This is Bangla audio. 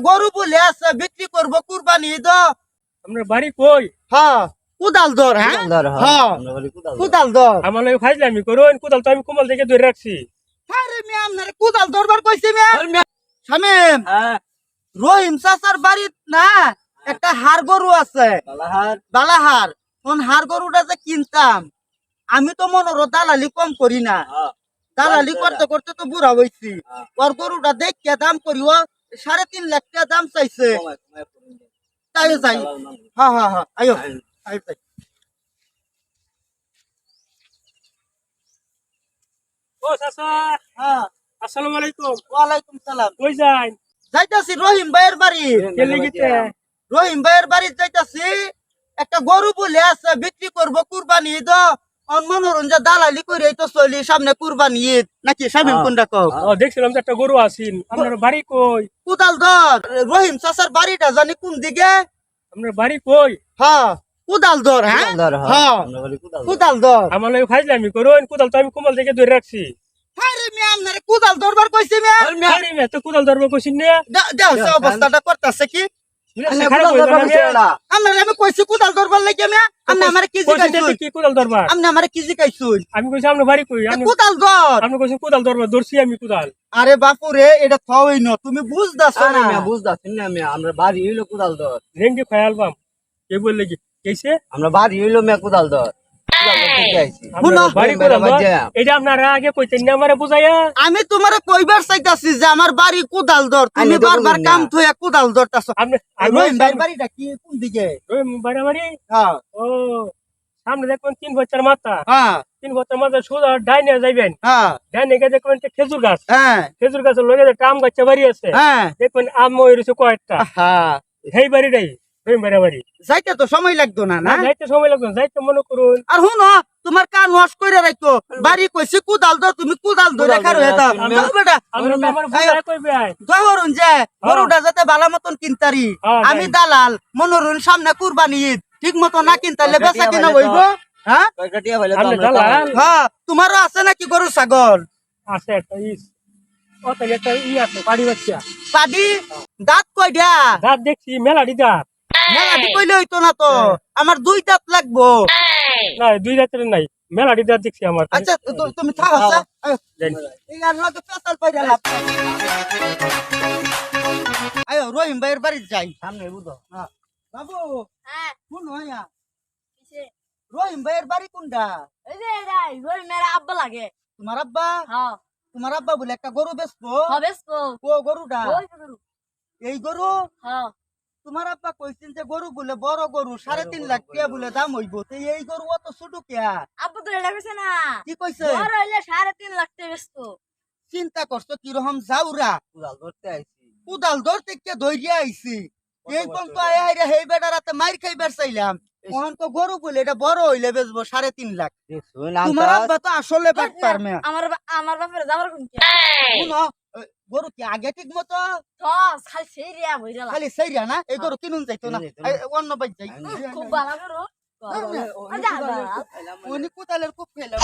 গরু বলে আছে বিক্রি করবো কুরবানি ঈদ। আপনার বাড়ি কই? হ্যাঁ কুদাল ধর। হ্যাঁ হ্যাঁ কুদাল ধর। আমার লাগে ফাইজলামি করুন, কোদাল তো আমি কুমাল থেকে ধরে রাখছি। আরে মিয়া আপনারে কুদাল ধরবার কইছি মিয়া। শামিম রহিম চাচার বাড়িত না একটা হাড় গরু আছে, বালাহার। কোন হাড় গরুটা যে কিনতাম আমি তো মনোর দালালি কম করি না, দালালি করতে করতে তো বুড়া হয়েছি। ওর গরুটা দেখে দাম করি ও 3.5 লাখ টাকা দাম চাইছে। তাই যাই। হ্যাঁ হ্যাঁ হ্যাঁ আয়ো আয়ো তাই। ও চাচা, হ্যাঁ আসসালামু আলাইকুম। ওয়ালাইকুম সালাম। কই যাই? যাইতাছি রহিম ভাইয়ের বাড়ি। কে লেগেছে? রহিম ভাইয়ের বাড়ি যাইতাছি, একটা গরু বলে আছে বিক্রি করবো কুরবানি ঈদ। মনোরঞ্জন দালালি করে তো চলি, সামনে কুরবানি ঈদ নাকি শামিম কোনটা কও? ও দেখছিলাম যে একটা গরু আছেন, আপনার বাড়ি কই? কুদাল ধর। রহিম চাচার বাড়িটা জানি কোন দিকে। আপনার বাড়ি কই? হ্যাঁ কুদাল ধর। হ্যাঁ হ্যাঁ কুদাল ধর। আমার লাগে ফাইজলামি করুন, কোদাল তো আমি কুমাল থেকে ধরে রাখছি। আরে মিয়া আপনারে কুদাল ধরবার কইছি মিয়া। আরে মেয়ে তো কোদাল ধরবো কইছেন না? দেও সে অবস্থাটা করতেছে কি। আপনারে আমি কইছি কুদাল ধরবার লাগি মিয়া। আপনি আমারে কি জিগাইছুন? কি কোদাল ধরবার? আপনি আমারে কি জিগাইছুন? আমি কইছি আপনার বাড়ি কই? কুদাল ধর। আপনি কইছেন কোদাল ধরবা, ধরছি আমি কোদাল। আরে বাপুরে এটা থই ন, তুমি বুঝদাছো না। আমরা বাড়ি হইলো কোদাল ধর, রেঙ্গি খায়ালবাম কে বললে কি কেছে আমরা বাড়ি হইলো মে কোদাল ধর। বাড়ি কোদাল ধর, এটা আপনারা আগে কইতেন না আমারে বুঝাইয়া। আমি তোমারে কইবার চাইতাছি যে আমার বাড়ি কুদাল ধর, তুমি বারবার কাম থইয়া কুদাল ধরতাছো। আপনি রহিম ভাইয়ের বাড়িটা কি কোন দিকে? বাড়ি হ্যাঁ ও সামনে দেখবেন 3 বছর মাথা, হ্যাঁ 3 বছর মাথা সোজা ডাইনে যাইবেন। হ্যাঁ ডাইনে গিয়ে দেখবেন একটা খেজুর গাছ, হ্যাঁ খেজুর গাছের লগে একটা আম গাছ বাড়ি আছে, হ্যাঁ দেখবেন আম হইছে কয়েকটা। হ্যাঁ সেই বাড়িটাই রহিম ভাইয়ের বাড়ি। যাইতে তো সময় লাগতো না না? যাইতে সময় লাগবে না, যাইতে মনে করুন। আর হুনো তোমার কান ওয়াশ করে রাখো, বাড়ি কইছি কুদাল ধর, তুমি কুদাল ধরে খারো এটা বেটা। আমরা তো আমার বুঝাই কইবে আই ধরুন যে গরুটা যাতে ভালো মতন কিনতারি। আমি দালাল, মনোরঞ্জন সামনে কুরবানি ঈদ, ঠিক মতো না কিনতালে বেচা কিনা হইব। হ্যাঁ আপনি দালাল হ্যাঁ তোমারও আছে নাকি গরু ছাগল? আছে একটা ও তো একটা আছে বাড়ি বাচ্চা পাডি দাঁত কয়টা? দাঁত দেখছি মেলাডি দাঁত। মেলাডি কইলে হইতো না তো, আমার 2 দাঁত লাগবো। না 2 দাঁতের নাই, মেলাডি দাঁত দেখছি আমার। আচ্ছা তুমি থাকো। আয়ো রহিম ভাইয়ের বাড়ি যাই। সামনে বুঝো বাবু হ্যাঁ কোন হইয়া কিসে? রহিম ভাইয়ের বাড়ি কোনটা? এই যে এরাই ওই মেরা আব্বা লাগে। তোমার আব্বা? হ্যাঁ তোমার আব্বা বলে একটা গরু বেচবো। হবে তো ও গরুটা ওই গরু। এই গরু? হ্যাঁ তোমার আব্বা কইছেন যে গরু বলে বড় গরু 3.5 লাখ টাকা বলে দাম হইব, তো এই গরু অত ছোট কিয়া? আব্বা তো এটা কইছে না, কি কইছে? বড় হইলে 3.5 লাখ টাকা বেচতো। চিন্তা করছো কিরকম যাওরা, কোদাল ধরতে আইছি। কুদাল ধরতে কে ধরিয়া আইছি। এই পর্যন্ত আইরা হেই বেটা রাতে মাইর খাইবার চাইলাম, ওহন তো গরু বলে এটা বড় হইলে বেচবো 3.5 লাখ। দেখছুন তোমার আব্বা তো আসলে বাটপার মেয়া। আমার বাপের যাবার কোন কি? শুনো, গরু কি আগে ঠিক মতো সস খালি সেই রিয়া বইরা খালি সেইরা না? এই গরু কিনুন যাইতো না, অন্য বাই যাই। খুব ভালো করো। উনি কুদালের খুব খেলাম।